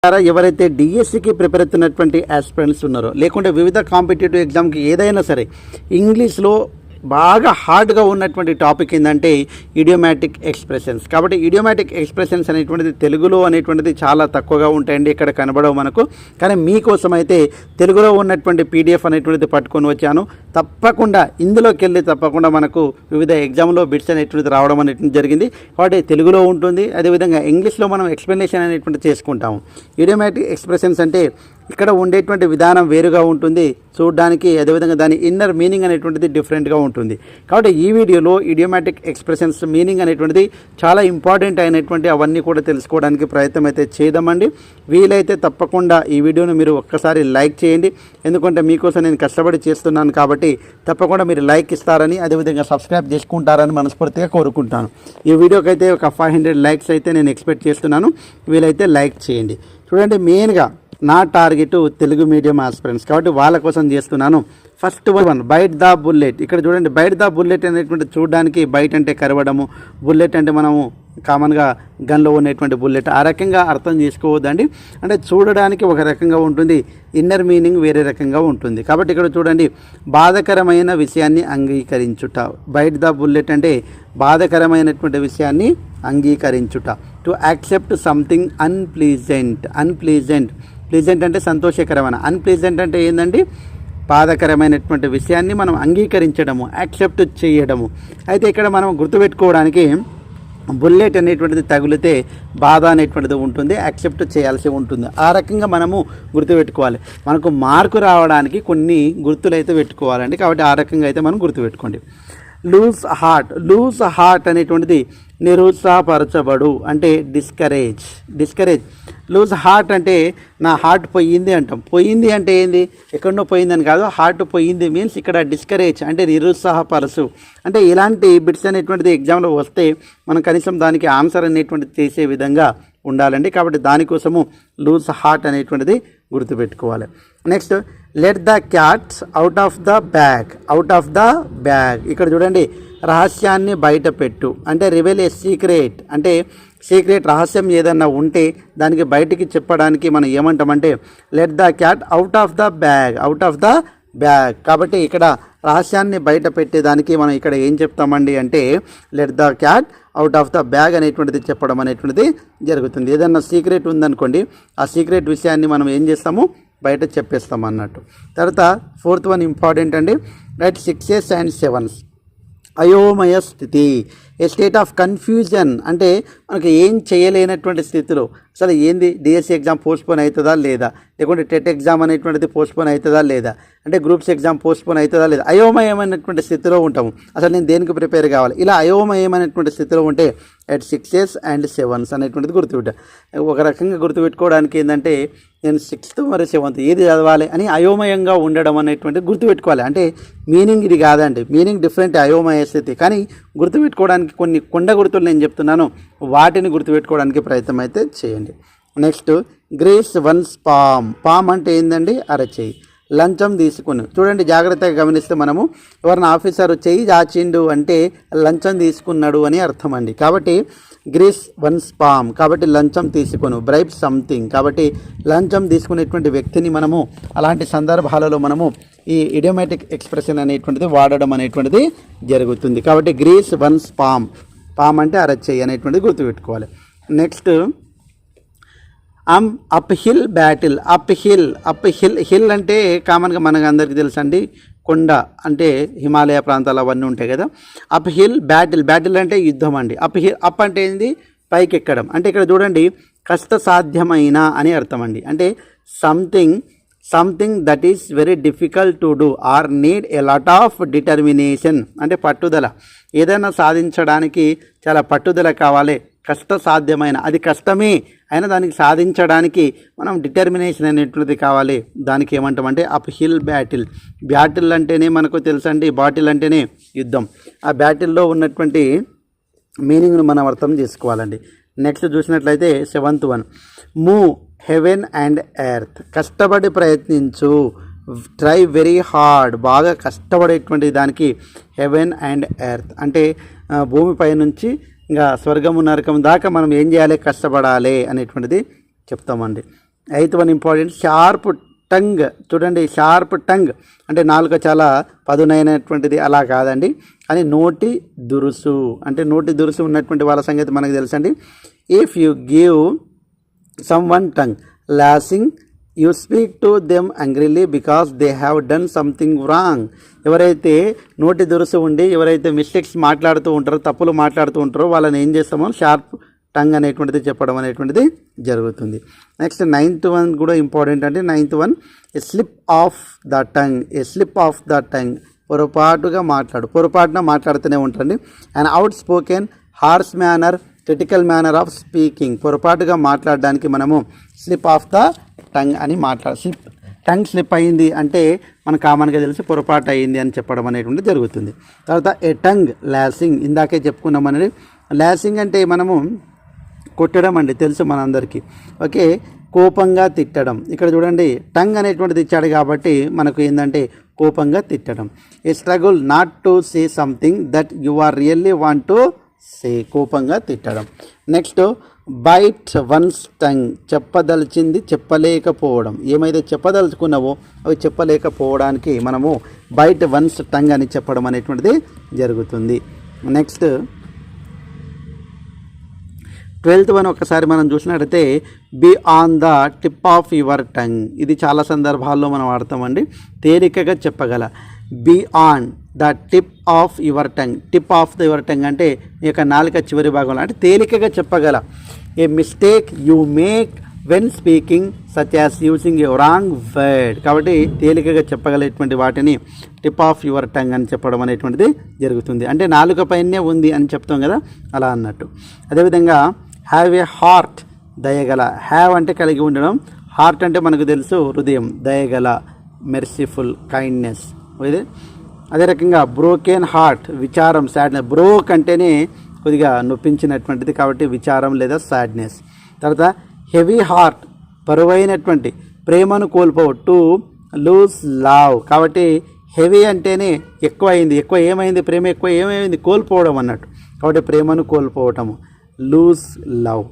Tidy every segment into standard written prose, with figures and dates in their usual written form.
ఎవరైతే డిఎస్సికి ప్రిపేర్ అవుతున్నటువంటి ఆస్పిరెంట్స్ ఉన్నారో లేకుంటే వివిధ కాంపిటేటివ్ ఎగ్జామ్కి ఏదైనా సరే ఇంగ్లీష్లో బాగా హార్డ్గా ఉన్నటువంటి టాపిక్ ఏంటంటే ఇడియోమాటిక్ ఎక్స్ప్రెషన్స్. కాబట్టి ఇడియోమాటిక్ ఎక్స్ప్రెషన్స్ అనేటువంటిది తెలుగులో అనేటువంటిది చాలా తక్కువగా ఉంటాయండి, ఇక్కడ కనబడవు మనకు. కానీ మీకోసం అయితే తెలుగులో ఉన్నటువంటి పీడిఎఫ్ అనేటువంటిది పట్టుకొని వచ్చాను. తప్పకుండా ఇందులోకి వెళ్ళి తప్పకుండా మనకు వివిధ ఎగ్జామ్లో బిట్స్ అనేటువంటిది రావడం అనేటువంటి జరిగింది. కాబట్టి తెలుగులో ఉంటుంది, అదేవిధంగా ఇంగ్లీష్లో మనం ఎక్స్ప్లెనేషన్ అనేటువంటిది చేసుకుంటాము. ఇడియోమాటిక్ ఎక్స్ప్రెషన్స్ అంటే ఇక్కడ ఉండేటువంటి విధానం వేరుగా ఉంటుంది చూడడానికి, అదేవిధంగా దాని ఇన్నర్ మీనింగ్ అనేటువంటిది డిఫరెంట్గా ఉంటుంది. కాబట్టి ఈ వీడియోలో ఇడియోమాటిక్ ఎక్స్ప్రెషన్స్ మీనింగ్ అనేటువంటిది చాలా ఇంపార్టెంట్ అయినటువంటి అవన్నీ కూడా తెలుసుకోవడానికి ప్రయత్నం అయితే చేద్దామండి. వీలైతే తప్పకుండా ఈ వీడియోను మీరు ఒక్కసారి లైక్ చేయండి, ఎందుకంటే మీకోసం నేను కష్టపడి చేస్తున్నాను కాబట్టి తప్పకుండా మీరు లైక్ ఇస్తారని, అదేవిధంగా సబ్స్క్రైబ్ చేసుకుంటారని మనస్ఫూర్తిగా కోరుకుంటాను. ఈ వీడియోకి అయితే ఒక 500 లైక్స్ అయితే నేను ఎక్స్పెక్ట్ చేస్తున్నాను, వీలైతే లైక్ చేయండి. చూడండి, మెయిన్గా నా టార్గెట్ తెలుగు మీడియం ఆస్పిరెంట్స్ కాబట్టి వాళ్ళ కోసం చేస్తున్నాను. First one bite the bullet. ఇక్కడ చూడండి, బైట్ ద బుల్లెట్ అనేటువంటి చూడడానికి బైట్ అంటే కరవడము, బుల్లెట్ అంటే మనము కామన్గా గన్లో ఉన్నటువంటి బుల్లెట్, ఆ రకంగా అర్థం చేసుకోవద్దండి. అంటే చూడడానికి ఒక రకంగా ఉంటుంది, ఇన్నర్ మీనింగ్ వేరే రకంగా ఉంటుంది. కాబట్టి ఇక్కడ చూడండి, బాధకరమైన విషయాన్ని అంగీకరించుట. బైట్ ద బుల్లెట్ అంటే బాధకరమైనటువంటి విషయాన్ని అంగీకరించుట. To accept something unpleasant. Pleasant అంటే సంతోషకరమైన, అన్ప్లీజెంట్ అంటే ఏంటండి బాధకరమైనటువంటి విషయాన్ని మనం అంగీకరించడము, యాక్సెప్ట్ చేయడము. అయితే ఇక్కడ మనం గుర్తుపెట్టుకోవడానికి బుల్లెట్ అనేటువంటిది తగిలితే బాధ అనేటువంటిది ఉంటుంది, యాక్సెప్ట్ చేయాల్సి ఉంటుంది. ఆ రకంగా మనము గుర్తుపెట్టుకోవాలి. మనకు మార్కు రావడానికి కొన్ని గుర్తులు అయితే పెట్టుకోవాలండి, కాబట్టి ఆ రకంగా అయితే మనం గుర్తుపెట్టుకోండి. లూజ్ హార్ట్ అనేటువంటిది నిరుత్సాహపరచబడు అంటే డిస్కరేజ్. లూజ్ హార్ట్ అంటే నా హార్ట్ పోయింది అంటాం. పోయింది అంటే ఏంది, ఎక్కడనో పోయిందని కాదు, హార్ట్ పోయింది మీన్స్ ఇక్కడ డిస్కరేజ్ అంటే నిరుత్సాహపరచు. అంటే ఇలాంటి బిట్స్ అనేటువంటిది ఎగ్జామ్లో వస్తే మనం కనీసం దానికి ఆన్సర్ అనేటువంటిది చేసే విధంగా ఉండాలండి. కాబట్టి దానికోసము లూజ్ హార్ట్ అనేటువంటిది గుర్తుపెట్టుకోవాలి. Next, let the cats out of the bag. ఇక్కడ చూడండి, రహస్యాన్ని బయట పెట్టు అంటే రివెల్ ఏ సీక్రెట్. అంటే సీక్రెట్ రహస్యం ఏదన్నా ఉంటే దానికి బయటికి చెప్పడానికి మనం ఏమంటామంటే let the cat out of the bag. కాబట్టి ఇక్కడ రహస్యాన్ని బయట పెట్టేదానికి మనం ఇక్కడ ఏం చెప్తామండి అంటే let the cat out of the bag అనేటువంటిది చెప్పడం అనేటువంటిది జరుగుతుంది. ఏదన్నా సీక్రెట్ ఉందనుకోండి, ఆ సీక్రెట్ విషయాన్ని మనం ఏం చేస్తాము, బయట చెప్పేస్తాం అన్నట్టు. తర్వాత 4th వన్ ఇంపార్టెంట్ అండి, రైట్ 6s and 7s. అయోమయ స్థితి, ఏ స్టేట్ ఆఫ్ కన్ఫ్యూజన్ అంటే మనకి ఏం చేయలేనటువంటి స్థితిలో అసలు ఏంది, డిఎస్సి ఎగ్జామ్ పోస్ట్పోన్ అవుతుందా లేదా, లేకుంటే టెట్ ఎగ్జామ్ అనేటువంటిది పోస్ట్పోన్ అవుతుందా లేదా, అంటే గ్రూప్స్ ఎగ్జామ్ పోస్ట్పోన్ అవుతుందా లేదా, అయోమయమైనటువంటి స్థితిలో ఉంటాము. అసలు నేను దేనికి ప్రిపేర్ కావాలి, ఇలా అయోమయమైనటువంటి స్థితిలో ఉంటే at 6s and 7s అనేటువంటిది గుర్తుపెట్టా. ఒక రకంగా గుర్తుపెట్టుకోవడానికి ఏంటంటే నేను 6th మరి 7th ఏది చదవాలి అని అయోమయంగా ఉండడం అనేటువంటిది గుర్తుపెట్టుకోవాలి. అంటే మీనింగ్ ఇది కాదండి, మీనింగ్ డిఫరెంట్ అయోమయ స్థితి. కానీ గుర్తుపెట్టుకోవడానికి కొన్ని కొండ గుర్తులు నేను చెప్తున్నాను, వాటిని గుర్తుపెట్టుకోవడానికి ప్రయత్నం అయితే చేయండి. నెక్స్ట్, గ్రేస్ వన్స్ పామ్ అంటే ఏంటండి, అరచేయి. లంచం తీసుకుని, చూడండి జాగ్రత్తగా గమనిస్తే మనము ఎవరైనా ఆఫీసర్ చెయ్యి దాచిండు అంటే లంచం తీసుకున్నాడు అని అర్థం అండి. కాబట్టి గ్రీస్ వన్స్ పామ్ కాబట్టి లంచం తీసుకును. బ్రైబ్ సంథింగ్ కాబట్టి లంచం తీసుకునేటువంటి వ్యక్తిని మనము అలాంటి సందర్భాలలో మనము ఈ ఇడియోమాటిక్ ఎక్స్ప్రెషన్ అనేటువంటిది వాడడం అనేటువంటిది జరుగుతుంది. కాబట్టి గ్రీస్ వన్స్ పామ్ అంటే అరచేయి అనేటువంటిది గుర్తుపెట్టుకోవాలి. నెక్స్ట్, అప్ హిల్ అంటే కామన్గా మనకు అందరికీ తెలుసు అండి, కొండ అంటే హిమాలయ ప్రాంతాలు అవన్నీ ఉంటాయి కదా. అప్ హిల్ బ్యాటిల్ అంటే యుద్ధం అండి. అప్ అంటే ఏంది, పైకి ఎక్కడం. అంటే ఇక్కడ చూడండి, కష్టసాధ్యమైన అని అర్థం అండి. అంటే something that is very difficult to do or need a lot of determination అంటే పట్టుదల. ఏదైనా సాధించడానికి చాలా పట్టుదల కావాలి, కష్టసాధ్యమైన అది కష్టమే అయినా దానికి సాధించడానికి మనం డిటర్మినేషన్ అనేటువంటిది కావాలి. దానికి ఏమంటామంటే అప్ హిల్ బ్యాటిల్ అంటేనే మనకు తెలుసండి, బాటిల్ అంటేనే యుద్ధం. ఆ బ్యాటిల్లో ఉన్నటువంటి మీనింగ్ను మనం అర్థం చేసుకోవాలండి. నెక్స్ట్ చూసినట్లయితే 7th one, move heaven and earth. కష్టపడి ప్రయత్నించు, ట్రై వెరీ హార్డ్ బాగా కష్టపడేటువంటి దానికి హెవెన్ అండ్ ఎర్త్ అంటే భూమిపై నుంచి ఇంకా స్వర్గము నరకం దాకా మనం ఏం చేయాలి, కష్టపడాలి అనేటువంటిది చెప్తామండి. Eighth one important, sharp tongue. చూడండి, షార్ప్ టంగ్ అంటే నాలుక చాలా పదునైనటువంటిది అలా కాదండి, కానీ నోటి దురుసు అంటే నోటి దురుసు ఉన్నటువంటి వాళ్ళ సంగతి మనకు తెలుసండి. If you give someone tongue lashing you speak to them angrily because they have done something wrong. ఎవరైతే నోటి దురుసు ఉండి ఎవరైతే మిస్టేక్స్ మాట్లాడుతూ ఉంటారో, తప్పులు మాట్లాడుతూ ఉంటారో వాళ్ళని ఏం చేస్తామో షార్ప్ టంగ్ అనేటువంటిది చెప్పడం అనేటువంటిది జరుగుతుంది. నెక్స్ట్ నైన్త్ వన్ కూడా ఇంపార్టెంట్ అండి. Ninth one, A slip of the tongue. A slip of the tongue పొరపాటున మాట్లాడుతూనే ఉంటారండి. And out spoken, harsh manner, critical manner of speaking. పొరపాటుగా మాట్లాడడానికి మనము స్లిప్ ఆఫ్ ద టంగ్ అని టంగ్ స్లిప్ అయ్యింది అంటే మనకు కామన్గా తెలిసి పొరపాటు అయ్యింది అని చెప్పడం అనేటువంటిది జరుగుతుంది. తర్వాత ఏ టంగ్ లాసింగ్, ఇందాకే చెప్పుకున్నామని. లాసింగ్ అంటే మనము కొట్టడం అండి, తెలుసు మనందరికీ. ఓకే, కోపంగా తిట్టడం. ఇక్కడ చూడండి, టంగ్ అనేటువంటిది ఇచ్చాడు కాబట్టి మనకు ఏంటంటే కోపంగా తిట్టడం. A struggle not to say something that you are really want to say, కోపంగా తిట్టడం. నెక్స్ట్ బైట్ వన్స్ టంగ్, చెప్పదలిచింది చెప్పలేకపోవడం. ఏమైతే చెప్పదలుచుకున్నావో అవి చెప్పలేకపోవడానికి మనము బైట్ వన్స్ టంగ్ అని చెప్పడం అనేటువంటిది జరుగుతుంది. నెక్స్ట్ 12th వన్ ఒకసారి మనం చూసినట్టయితే be on the tip of your tongue. ఇది చాలా సందర్భాల్లో మనం వాడతామండి. తేలికగా చెప్పగల. Be on the tip of your tongue. Tip of the your tongue అంటే ఈ యొక్క నాలుక చివరి భాగంలో, అంటే తేలికగా చెప్పగల. A mistake you make when speaking such as using a wrong word. కాబట్టి తేలికగా చెప్పగలేటువంటి వాటిని టిప్ ఆఫ్ యువర్ టంగ్ అని చెప్పడం అనేటువంటిది జరుగుతుంది. అంటే నాలుక పైనే ఉంది అని చెప్తాం కదా, అలా అన్నట్టు. అదేవిధంగా హ్యావ్ ఏ హార్ట్, దయగల. హ్యావ్ అంటే కలిగి ఉండడం, హార్ట్ అంటే మనకు తెలుసు హృదయం, దయగల, మెర్సిఫుల్, కైండ్నెస్. ఇది అదే రకంగా బ్రోకెన్ హార్ట్, విచారం, సాడ్నెస్. బ్రోక్ అంటేనే కొద్దిగా నొప్పించినటువంటిది కాబట్టి విచారం లేదా సాడ్నెస్. తర్వాత హెవీ హార్ట్, బరువైనటువంటి, ప్రేమను కోల్పోవు, టు లూజ్ లవ్. కాబట్టి హెవీ అంటేనే ఎక్కువ అయింది, ఏమైంది, ప్రేమ ఎక్కువ ఏమైంది, కోల్పోవడం అన్నట్టు. కాబట్టి ప్రేమను కోల్పోవటము, lose love.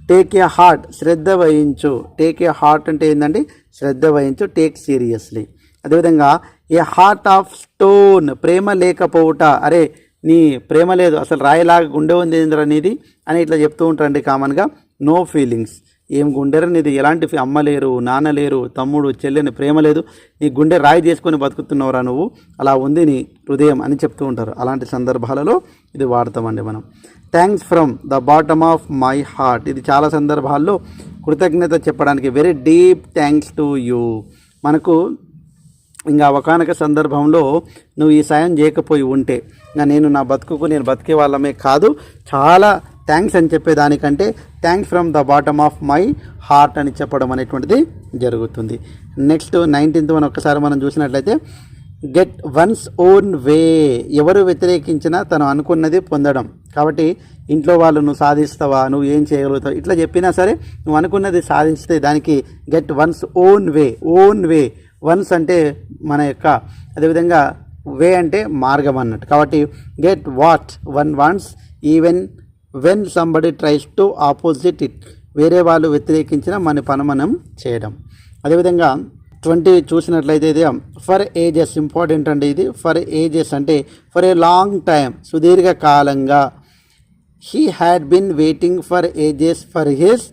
Take a heart, శ్రద్ధ వహించు. టేక్ ఏ హార్ట్ అంటే ఏంటంటే శ్రద్ధ వహించు, టేక్ సీరియస్లీ. అదేవిధంగా ఏ హార్ట్ ఆఫ్ స్టోన్, ప్రేమ లేకపోవుట. అరే నీ ప్రేమ లేదు, అసలు రాయిలాగా గుండె ఉంది ఏంద్రా నీది అని ఇట్లా చెప్తూ ఉంటారండి కామన్గా. నో ఫీలింగ్స్, ఏం గుండెర నీది, ఎలాంటి అమ్మ లేరు, నాన్న లేరు, తమ్ముడు, చెల్లెని ప్రేమ లేదు, నీ గుండె రాయి చేసుకొని బతుకుతున్నావురా నువ్వు, అలా ఉంది నీ హృదయం అని చెప్తూ ఉంటారు. అలాంటి సందర్భాలలో ఇది వాడతామండి మనం. Thanks from the bottom of my heart. ఇది చాలా సందర్భాల్లో కృతజ్ఞత చెప్పడానికి, very deep thanks to you. మనకు ఇంకా ఒకనొక సందర్భంలో నువ్వు ఈ సాయం చేయకపోయి ఉంటే ఇంకా నేను నా బతుకుకు నేను బతికే వాళ్ళమే కాదు, చాలా థ్యాంక్స్ అని చెప్పేదానికంటే thanks from the bottom of my heart అని చెప్పడం అనేటువంటిది జరుగుతుంది. నెక్స్ట్ 19th వన్ ఒకసారి మనం చూసినట్లయితే గెట్ వన్స్ ఓన్ వే. ఎవరు వ్యతిరేకించినా తను అనుకున్నది పొందడం. కాబట్టి ఇంట్లో వాళ్ళు నువ్వు సాధిస్తావా, నువ్వు ఏం చేయగలుగుతావు ఇట్లా చెప్పినా సరే నువ్వు అనుకున్నది సాధిస్తే దానికి get one's own way. Own way, one's అంటే మన యొక్క, అదేవిధంగా వే అంటే మార్గం అన్నట్టు. కాబట్టి get what one wants even when somebody tries to opposite it. వేరే వాళ్ళు వ్యతిరేకించిన మన పని మనం చేయడం. అదేవిధంగా 20 చూసినట్లయితే ఇది ఫర్ ఏజెస్ ఇంపార్టెంట్ అండి. ఇది ఫర్ ఏజెస్ అంటే ఫర్ ఏ లాంగ్ టైం, సుదీర్ఘకాలంగా. He had been waiting for ages for his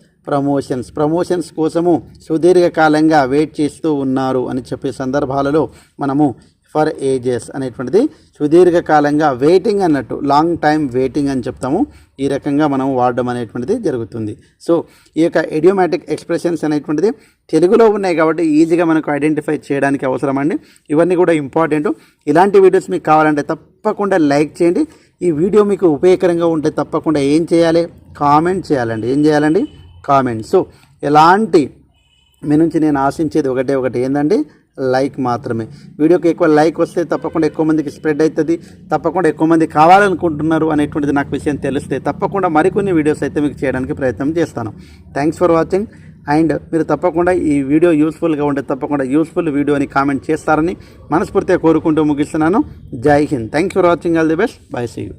promotions కోసము సుదీర్ఘకాలంగా వెయిట్ చేస్తూ ఉన్నారు అని చెప్పే సందర్భాలలో మనము ఫర్ ఏజెస్ అనేటువంటిది సుదీర్ఘకాలంగా వెయిటింగ్ అన్నట్టు, లాంగ్ టైం వెయిటింగ్ అని చెప్తాము. ఈ రకంగా మనం వాడడం అనేటువంటిది జరుగుతుంది. సో ఈ యొక్క ఇడియోమాటిక్ ఎక్స్ప్రెషన్స్ అనేటువంటిది తెలుగులో ఉన్నాయి కాబట్టి ఈజీగా మనకు ఐడెంటిఫై చేయడానికి అవసరం అండి. ఇవన్నీ కూడా ఇంపార్టెంట్. ఇలాంటి వీడియోస్ మీకు కావాలంటే తప్పకుండా లైక్ చేయండి. ఈ వీడియో మీకు ఉపయోగకరంగా ఉంటే తప్పకుండా ఏం చేయాలి, కామెంట్ చేయాలండి. ఏం చేయాలండి, కామెంట్. సో ఎలాంటి మీ నుంచి నేను ఆశించేది ఒకటి ఏంటండి, లైక్ మాత్రమే. వీడియోకి ఎక్కువ లైక్ వస్తే తప్పకుండా ఎక్కువ మందికి స్ప్రెడ్ అవుతుంది, తప్పకుండా ఎక్కువ మంది కావాలనుకుంటున్నారు అనేటువంటిది నాకు విషయం తెలిస్తే తప్పకుండా మరికొన్ని వీడియోస్ అయితే మీకు చేయడానికి ప్రయత్నం చేస్తాను. Thanks for watching. అండ్ మీరు తప్పకుండా ఈ వీడియో యూస్ఫుల్గా ఉంటే తప్పకుండా యూస్ఫుల్ వీడియో అని కామెంట్ చేస్తారని మనస్ఫూర్తిగా కోరుకుంటూ ముగిస్తున్నాను. జై హింద్. Thanks for watching. All the best. Bye. See you.